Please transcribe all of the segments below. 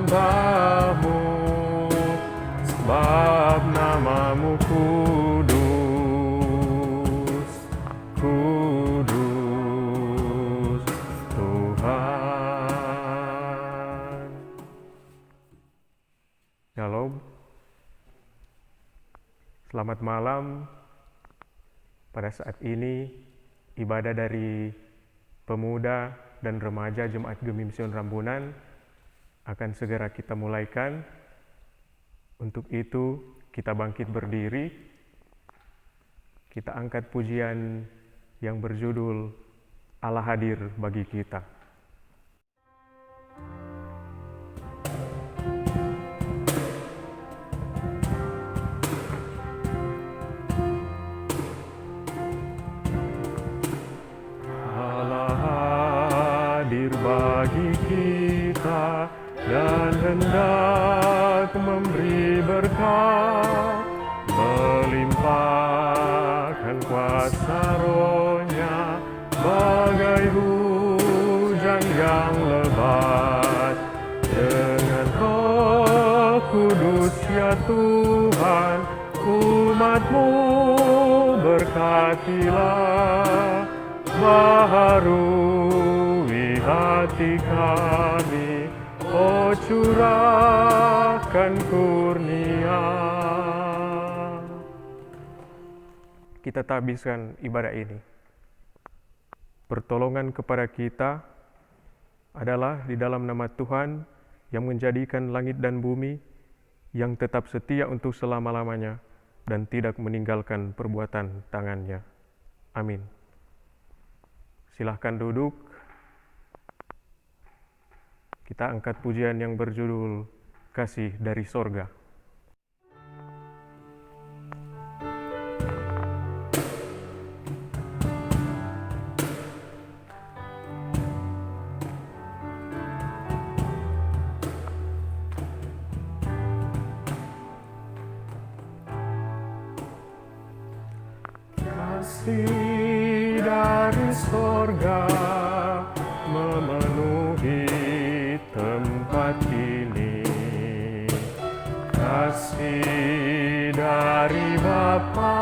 menyembahmu, sebab namamu kudus, kudus Tuhan. Shalom. Selamat malam. Pada saat ini, ibadah dari pemuda dan remaja Jemaat Gemi Mision Rambunan akan segera kita mulaikan. Untuk itu, kita bangkit berdiri. Kita angkat pujian yang berjudul Allah hadir bagi kita. Bagi kita dan hendak memberi berkat, melimpahkan kuasa Roh-Nya bagai hujan yang lebat. Dengan Roh Kudus ya Tuhan, umat-Mu berkatilah, baharui hati kami, oh curahkan kurnia. Kita tabiskan ibadah ini. Pertolongan kepada kita adalah di dalam nama Tuhan yang menjadikan langit dan bumi, yang tetap setia untuk selama-lamanya dan tidak meninggalkan perbuatan tangannya. Amin. Silahkan duduk. Kita angkat pujian yang berjudul Kasih dari Sorga. Kasih dari sorga memenuhi tempat ini, kasih dari Bapa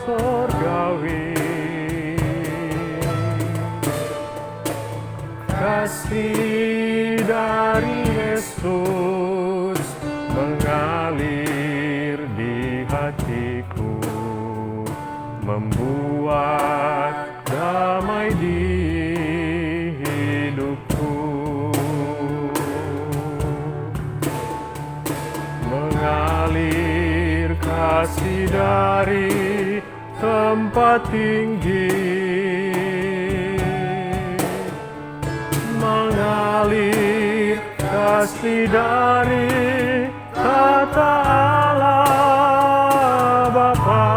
sorgawi, kasih dari Yesus mengalir di hatiku, membuat damai di hidupku, mengalir kasih dari tempat tinggi, mengalir kasih dari tata Allah Bapa,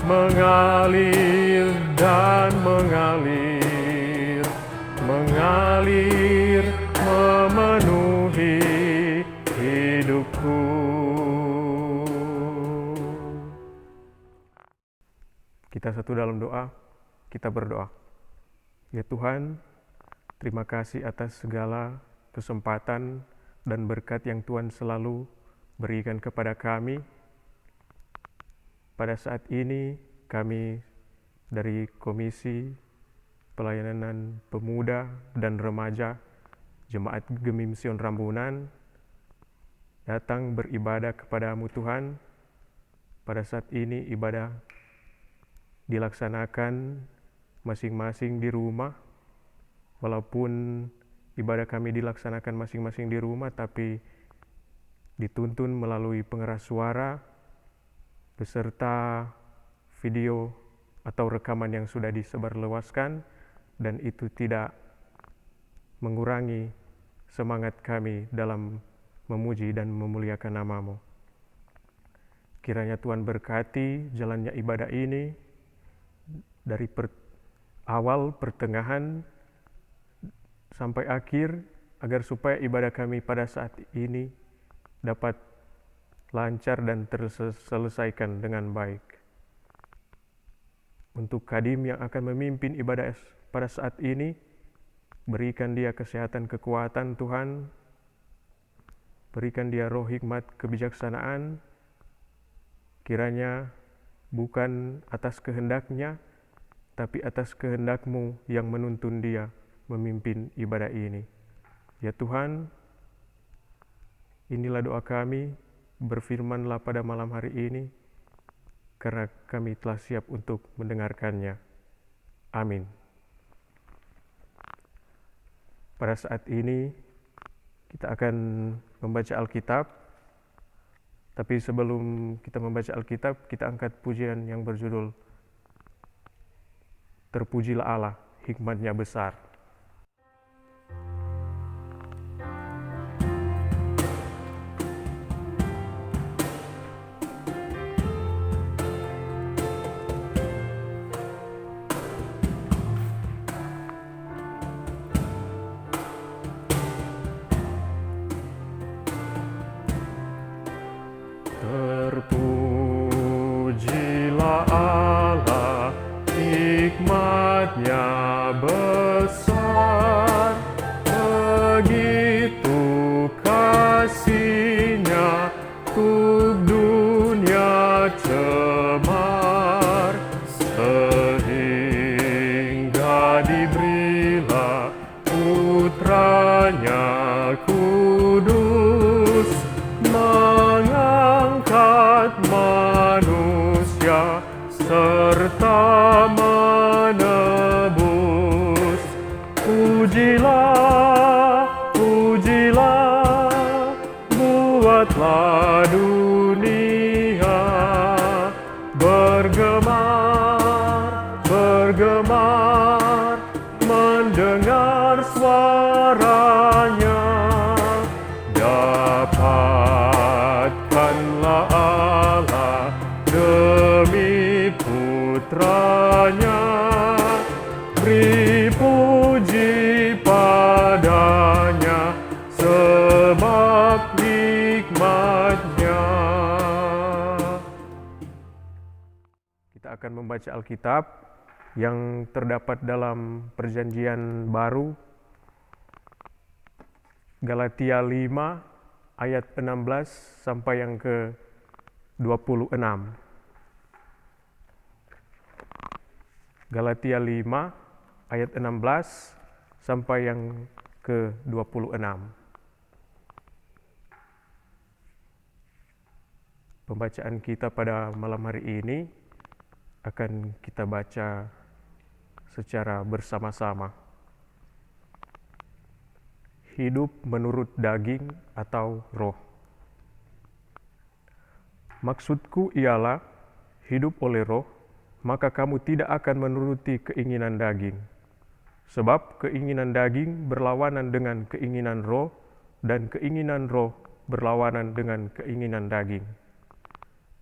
mengalir dan mengalir, mengalir memenuhi hidupku. Kita satu dalam doa, kita berdoa. Ya Tuhan, terima kasih atas segala kesempatan dan berkat yang Tuhan selalu berikan kepada kami. Pada saat ini kami dari Komisi Pelayanan Pemuda dan Remaja Jemaat Gemi Mision Rambunan datang beribadah kepada-Mu Tuhan. Pada saat ini ibadah dilaksanakan masing-masing di rumah. Walaupun ibadah kami dilaksanakan masing-masing di rumah, tapi dituntun melalui pengeras suara beserta video atau rekaman yang sudah disebarluaskan, dan itu tidak mengurangi semangat kami dalam memuji dan memuliakan nama-Mu. Kiranya Tuhan berkati jalannya ibadah ini dari awal, pertengahan, sampai akhir, agar supaya ibadah kami pada saat ini dapat lancar dan terselesaikan dengan baik. Untuk Kadim yang akan memimpin ibadah pada saat ini, berikan dia kesehatan kekuatan Tuhan, berikan dia roh hikmat kebijaksanaan, kiranya bukan atas kehendaknya, tapi atas kehendak-Mu yang menuntun dia memimpin ibadah ini. Ya Tuhan, inilah doa kami, berfirman-Lah pada malam hari ini, karena kami telah siap untuk mendengarkannya. Amin. Pada saat ini, kita akan membaca Alkitab, tapi sebelum kita membaca Alkitab, kita angkat pujian yang berjudul Terpujilah Allah, hikmat-Nya besar. Terpujilah Allah, hikmat-Nya besar, begitu kasih-Nya untuk dunia cemar, sehingga diberilah putranya kudus, mengangkat manusia serta menebus. Pujilah, pujilah, buatlah dunia bergemar, bergemar, mendengar suaranya. Dapatkanlah Allah demi putranya, beri puji padanya sebab hikmat-Nya. Kita akan membaca Alkitab yang terdapat dalam Perjanjian Baru, Galatia 5 ayat 16 sampai yang ke-26. Galatia 5 ayat 16 sampai yang ke-26. Pembacaan kita pada malam hari ini akan kita baca secara bersama-sama. Hidup menurut daging atau roh. Maksudku ialah hidup oleh roh, maka kamu tidak akan menuruti keinginan daging. Sebab keinginan daging berlawanan dengan keinginan roh, dan keinginan roh berlawanan dengan keinginan daging.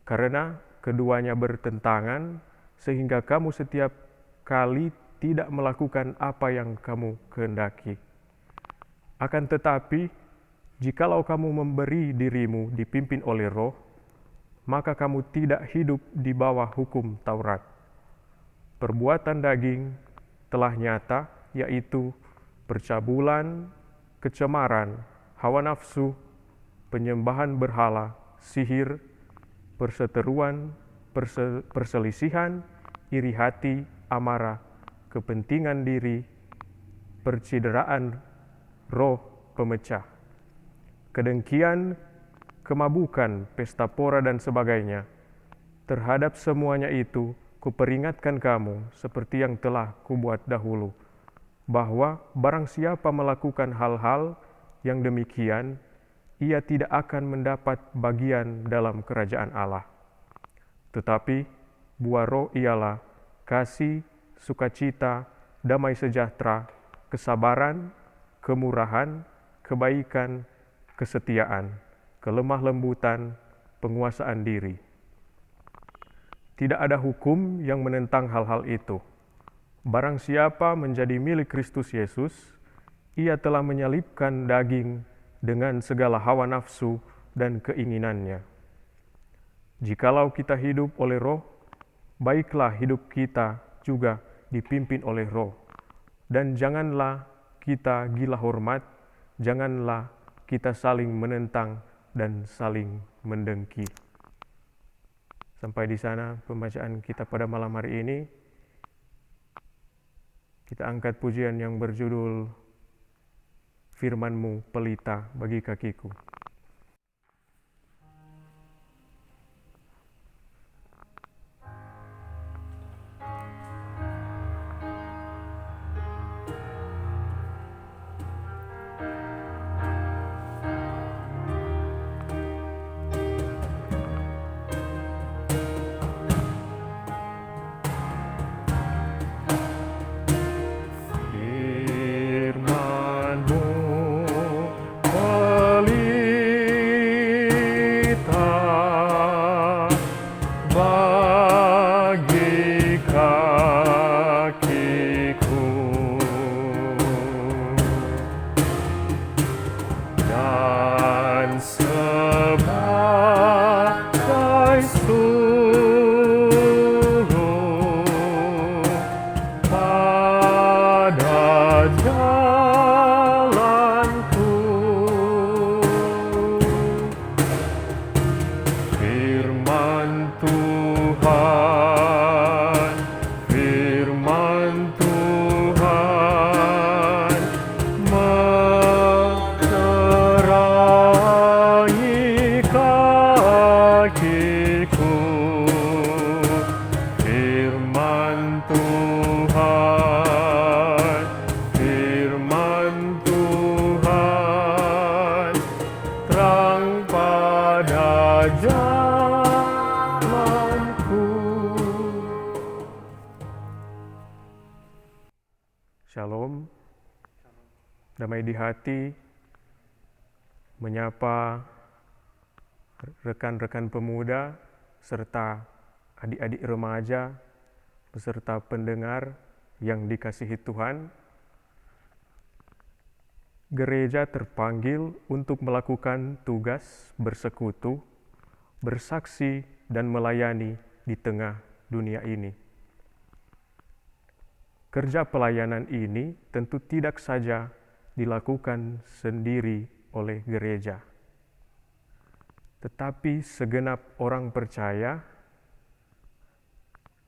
Karena keduanya bertentangan, sehingga kamu setiap kali tidak melakukan apa yang kamu kehendaki. Akan tetapi, jikalau kamu memberi dirimu dipimpin oleh roh, maka kamu tidak hidup di bawah hukum Taurat. Perbuatan daging telah nyata, yaitu percabulan, kecemaran, hawa nafsu, penyembahan berhala, sihir, perseteruan, perselisihan, iri hati, amarah, kepentingan diri, percideraan roh pemecah, kedengkian, kemabukan, pesta pora dan sebagainya. Terhadap semuanya itu, kuperingatkan kamu seperti yang telah kubuat dahulu, bahwa barang siapa melakukan hal-hal yang demikian, ia tidak akan mendapat bagian dalam kerajaan Allah. Tetapi buah roh ialah kasih, sukacita, damai sejahtera, kesabaran, kemurahan, kebaikan, kesetiaan, kelemah lembutan, penguasaan diri. Tidak ada hukum yang menentang hal-hal itu. Barang siapa menjadi milik Kristus Yesus, ia telah menyalibkan daging dengan segala hawa nafsu dan keinginannya. Jikalau kita hidup oleh roh, baiklah hidup kita juga dipimpin oleh Roh. Dan janganlah kita gila hormat, janganlah kita saling menentang dan saling mendengki. Sampai di sana pembacaan kita pada malam hari ini. Kita angkat pujian yang berjudul Firman-Mu pelita bagi kakiku. Shalom, damai di hati, menyapa rekan-rekan pemuda, serta adik-adik remaja, beserta pendengar yang dikasihi Tuhan. Gereja terpanggil untuk melakukan tugas bersekutu, bersaksi, dan melayani di tengah dunia ini. Kerja pelayanan ini tentu tidak saja dilakukan sendiri oleh gereja, tetapi segenap orang percaya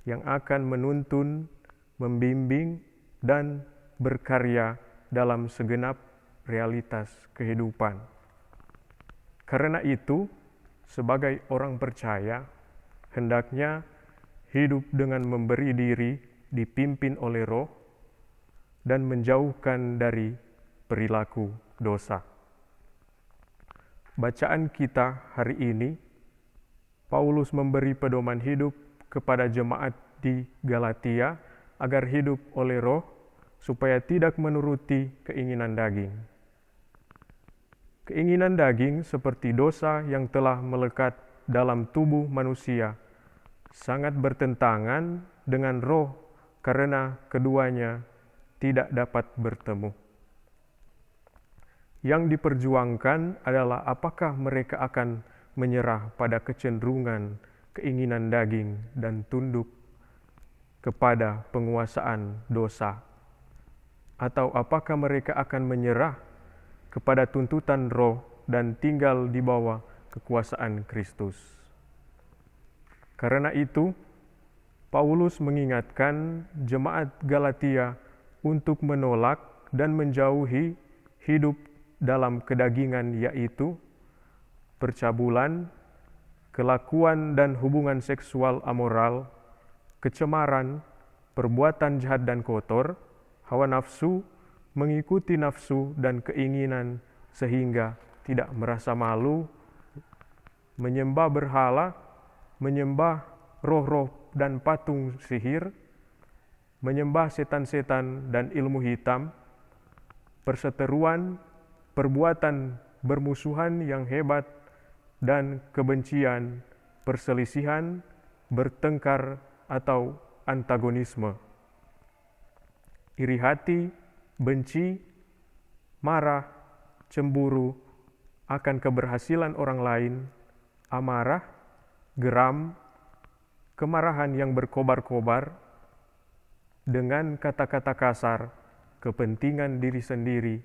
yang akan menuntun, membimbing, dan berkarya dalam segenap realitas kehidupan. Karena itu, sebagai orang percaya, hendaknya hidup dengan memberi diri dipimpin oleh Roh dan menjauhkan dari perilaku dosa. Bacaan kita hari ini, Paulus memberi pedoman hidup kepada jemaat di Galatia agar hidup oleh Roh supaya tidak menuruti keinginan daging. Keinginan daging seperti dosa yang telah melekat dalam tubuh manusia sangat bertentangan dengan Roh karena keduanya tidak dapat bertemu. Yang diperjuangkan adalah apakah mereka akan menyerah pada kecenderungan keinginan daging dan tunduk kepada penguasaan dosa, atau apakah mereka akan menyerah kepada tuntutan Roh dan tinggal di bawah kekuasaan Kristus. Karena itu, Paulus mengingatkan jemaat Galatia untuk menolak dan menjauhi hidup dalam kedagingan, yaitu percabulan, kelakuan dan hubungan seksual amoral, kecemaran, perbuatan jahat dan kotor, hawa nafsu, mengikuti nafsu dan keinginan sehingga tidak merasa malu, menyembah berhala, menyembah roh-roh dan patung sihir, menyembah setan-setan dan ilmu hitam, perseteruan, perbuatan bermusuhan yang hebat, dan kebencian, perselisihan, bertengkar atau antagonisme, iri hati, benci, marah, cemburu akan keberhasilan orang lain, amarah, geram, kemarahan yang berkobar-kobar, dengan kata-kata kasar, kepentingan diri sendiri,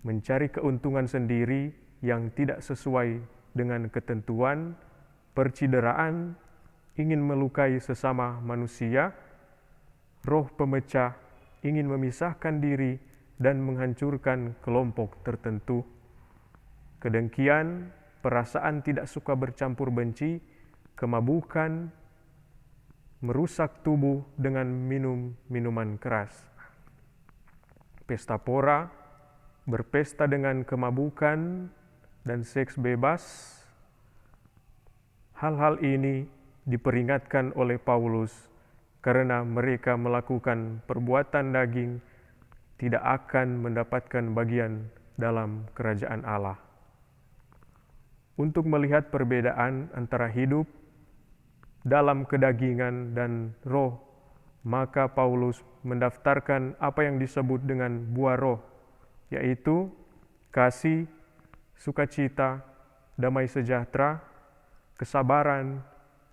mencari keuntungan sendiri yang tidak sesuai dengan ketentuan, percideraan, ingin melukai sesama manusia, roh pemecah, ingin memisahkan diri dan menghancurkan kelompok tertentu, kedengkian, perasaan tidak suka bercampur benci, kemabukan, merusak tubuh dengan minum minuman keras, pesta pora, berpesta dengan kemabukan, dan seks bebas. Hal-hal ini diperingatkan oleh Paulus karena mereka melakukan perbuatan daging tidak akan mendapatkan bagian dalam kerajaan Allah. Untuk melihat perbedaan antara hidup dalam kedagingan dan roh, maka Paulus mendaftarkan apa yang disebut dengan buah roh, yaitu kasih, sukacita, damai sejahtera, kesabaran,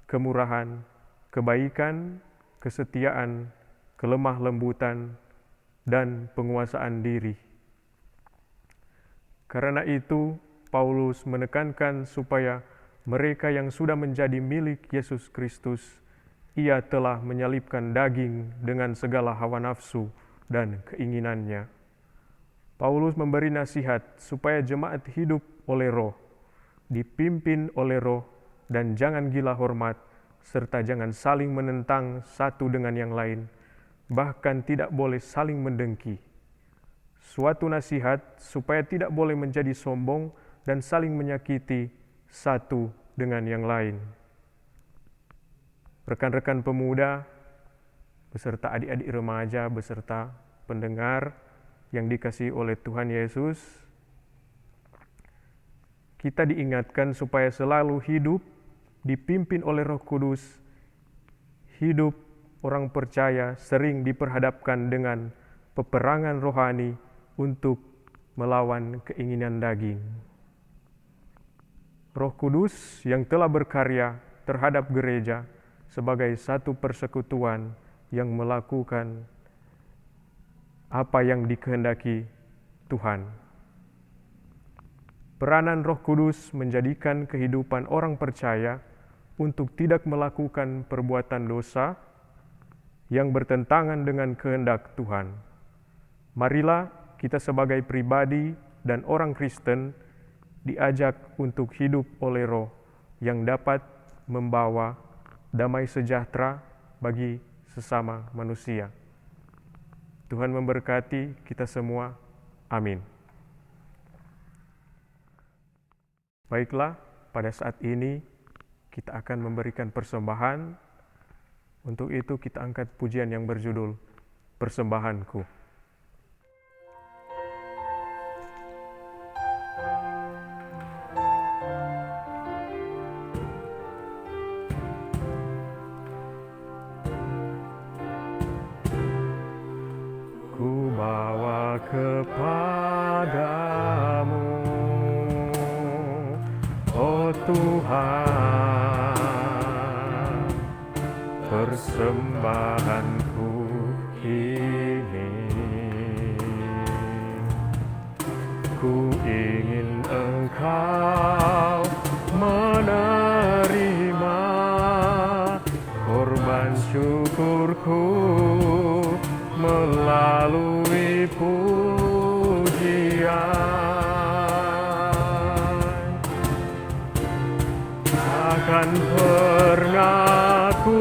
kemurahan, kebaikan, kesetiaan, kelemah lembutan, dan penguasaan diri. Karena itu, Paulus menekankan supaya mereka yang sudah menjadi milik Yesus Kristus, ia telah menyalibkan daging dengan segala hawa nafsu dan keinginannya. Paulus memberi nasihat supaya jemaat hidup oleh roh, dipimpin oleh roh, dan jangan gila hormat, serta jangan saling menentang satu dengan yang lain, bahkan tidak boleh saling mendengki. Suatu nasihat supaya tidak boleh menjadi sombong dan saling menyakiti satu dengan yang lain. Rekan-rekan pemuda, beserta adik-adik remaja, beserta pendengar yang dikasihi oleh Tuhan Yesus, kita diingatkan supaya selalu hidup dipimpin oleh Roh Kudus. Hidup orang percaya sering diperhadapkan dengan peperangan rohani untuk melawan keinginan daging. Roh Kudus yang telah berkarya terhadap gereja sebagai satu persekutuan yang melakukan apa yang dikehendaki Tuhan. Peranan Roh Kudus menjadikan kehidupan orang percaya untuk tidak melakukan perbuatan dosa yang bertentangan dengan kehendak Tuhan. Marilah kita sebagai pribadi dan orang Kristen diajak untuk hidup oleh roh yang dapat membawa damai sejahtera bagi sesama manusia. Tuhan memberkati kita semua. Amin. Baiklah, pada saat ini kita akan memberikan persembahan. Untuk itu kita angkat pujian yang berjudul Persembahanku. Kepadamu, oh Tuhan, persembahanku ini. Ku ingin Engkau menerima korban syukurku melalui pujian. Takkan pernah ku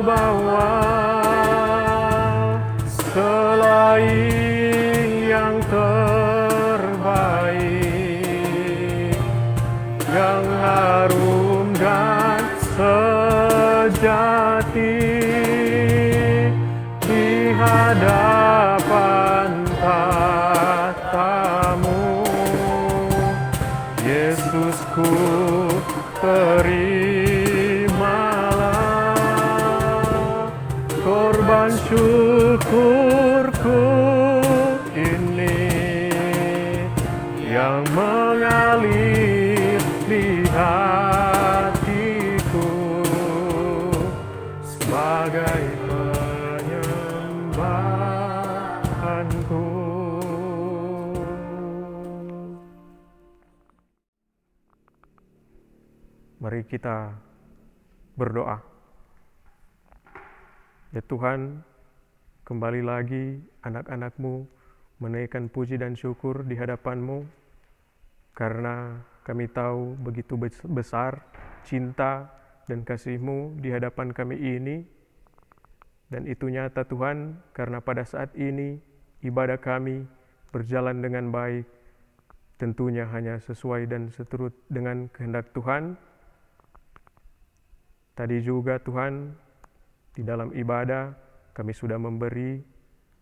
bawa selain yang terbaik, yang harum dan sejati di hadapan tatamu. Yesusku, terimalah korban syukurku ini yang mengalir di hatiku sebagai penyembah. Mari kita berdoa. Ya Tuhan, kembali lagi anak-anak-Mu menaikkan puji dan syukur di hadapan-Mu, karena kami tahu begitu besar cinta dan kasih-Mu di hadapan kami ini. Dan itu nyata Tuhan, karena pada saat ini ibadah kami berjalan dengan baik, tentunya hanya sesuai dan seturut dengan kehendak Tuhan. Tadi juga Tuhan, di dalam ibadah kami sudah memberi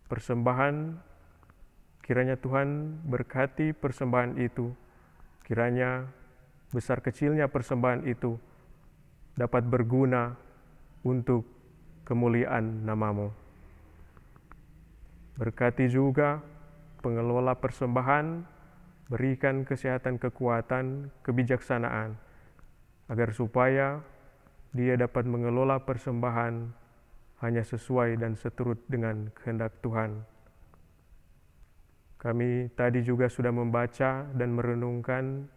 persembahan. Kiranya Tuhan berkati persembahan itu. Kiranya besar kecilnya persembahan itu dapat berguna untuk kemuliaan nama-Mu. Berkati juga pengelola persembahan, berikan kesehatan, kekuatan, kebijaksanaan, agar supaya dia dapat mengelola persembahan hanya sesuai dan seturut dengan kehendak Tuhan. Kami tadi juga sudah membaca dan merenungkan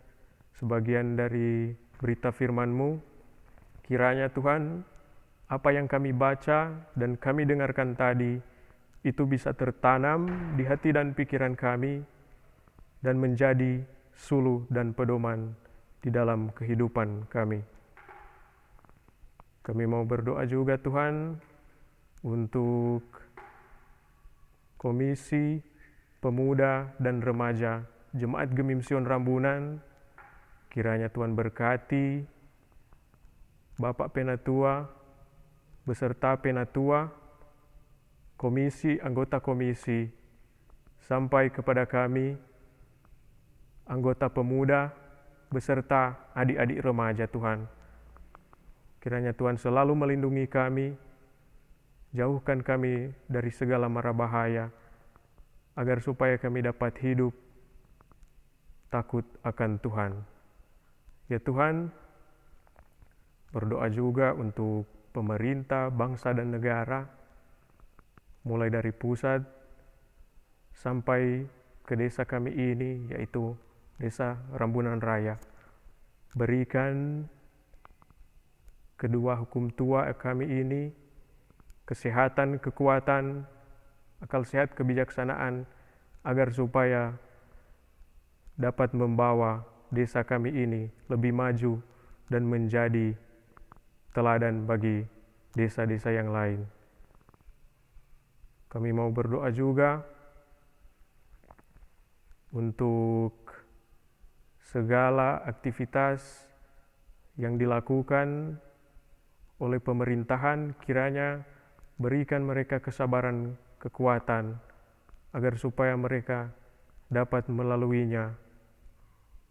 sebagian dari berita firman-Mu. Kiranya Tuhan, apa yang kami baca dan kami dengarkan tadi, itu bisa tertanam di hati dan pikiran kami, dan menjadi suluh dan pedoman di dalam kehidupan kami. Kami mau berdoa juga Tuhan, untuk Komisi Pemuda dan Remaja Jemaat Gemim Sion Rambunan. Kiranya Tuhan berkati Bapak Penatua beserta Penatua, komisi, anggota komisi, sampai kepada kami, anggota pemuda beserta adik-adik remaja Tuhan. Kiranya Tuhan selalu melindungi kami, jauhkan kami dari segala mara bahaya, agar supaya kami dapat hidup takut akan Tuhan. Ya Tuhan, berdoa juga untuk pemerintah, bangsa dan negara, mulai dari pusat sampai ke desa kami ini, yaitu Desa Rambunan Raya. Berikan kedua hukum tua kami ini kesehatan, kekuatan, akal sehat, kebijaksanaan, agar supaya dapat membawa desa kami ini lebih maju dan menjadi teladan bagi desa-desa yang lain. Kami mau berdoa juga untuk segala aktivitas yang dilakukan oleh pemerintahan, kiranya berikan mereka kesabaran, kekuatan, agar supaya mereka dapat melaluinya,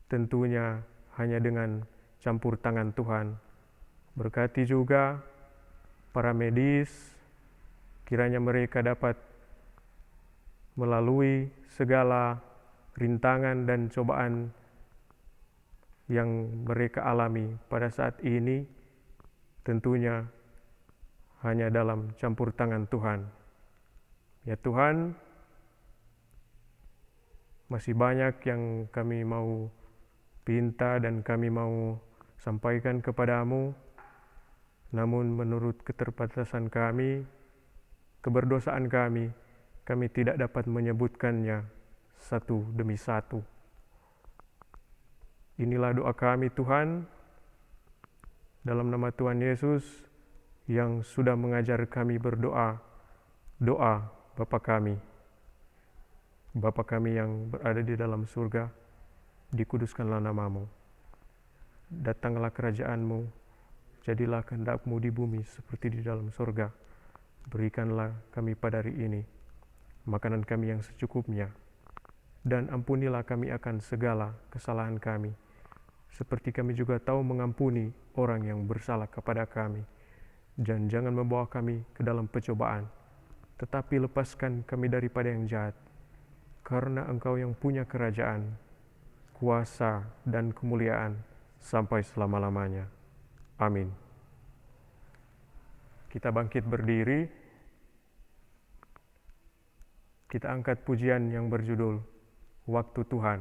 tentunya hanya dengan campur tangan Tuhan. Berkati juga para medis, kiranya mereka dapat melalui segala rintangan dan cobaan yang mereka alami pada saat ini, tentunya hanya dalam campur tangan Tuhan. Ya Tuhan, masih banyak yang kami mau pinta dan kami mau sampaikan kepadamu, namun menurut keterbatasan kami, keberdosaan kami tidak dapat menyebutkannya satu demi satu. Inilah doa kami Tuhan, dalam nama Tuhan Yesus yang sudah mengajar kami berdoa, doa Bapa kami. Bapa kami yang berada di dalam surga, dikuduskanlah nama-Mu. Datanglah kerajaan-Mu, jadilah kehendak-Mu di bumi seperti di dalam surga. Berikanlah kami pada hari ini makanan kami yang secukupnya, dan ampunilah kami akan segala kesalahan kami, seperti kami juga tahu mengampuni orang yang bersalah kepada kami. Dan jangan membawa kami ke dalam pencobaan, tetapi lepaskan kami daripada yang jahat, karena Engkau yang punya kerajaan, kuasa, dan kemuliaan sampai selama-lamanya. Amin. Kita bangkit berdiri, kita angkat pujian yang berjudul Waktu Tuhan.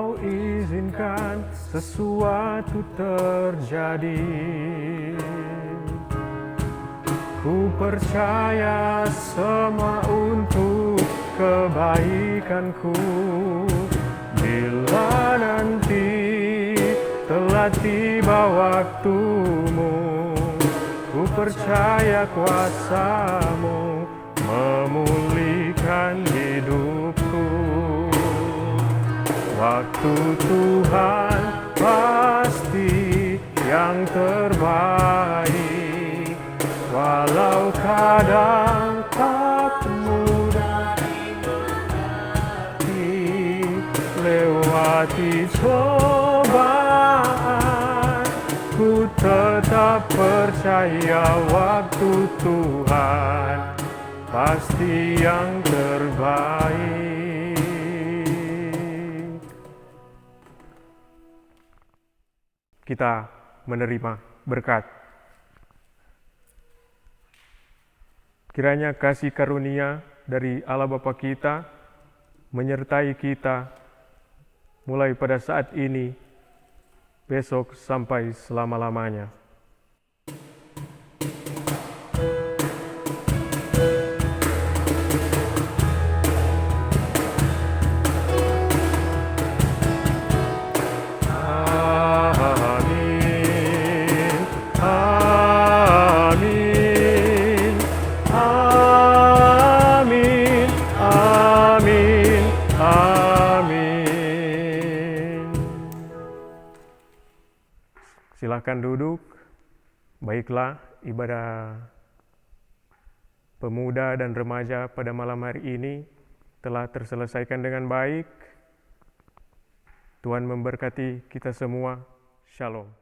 Kau izinkan sesuatu terjadi. Ku percaya semua untuk kebaikanku. Bila nanti telah tiba waktumu, ku percaya kuasa-Mu memulihkan hidupku. Waktu Tuhan pasti yang terbaik, walau kadang tak mudah lewati cobaan. Ku tetap percaya waktu Tuhan pasti yang terbaik. Kita menerima berkat. Kiranya kasih karunia dari Allah Bapa kita menyertai kita mulai pada saat ini, besok sampai selama-lamanya. Silakan duduk. Baiklah, ibadah pemuda dan remaja pada malam hari ini telah terselesaikan dengan baik. Tuhan memberkati kita semua. Shalom.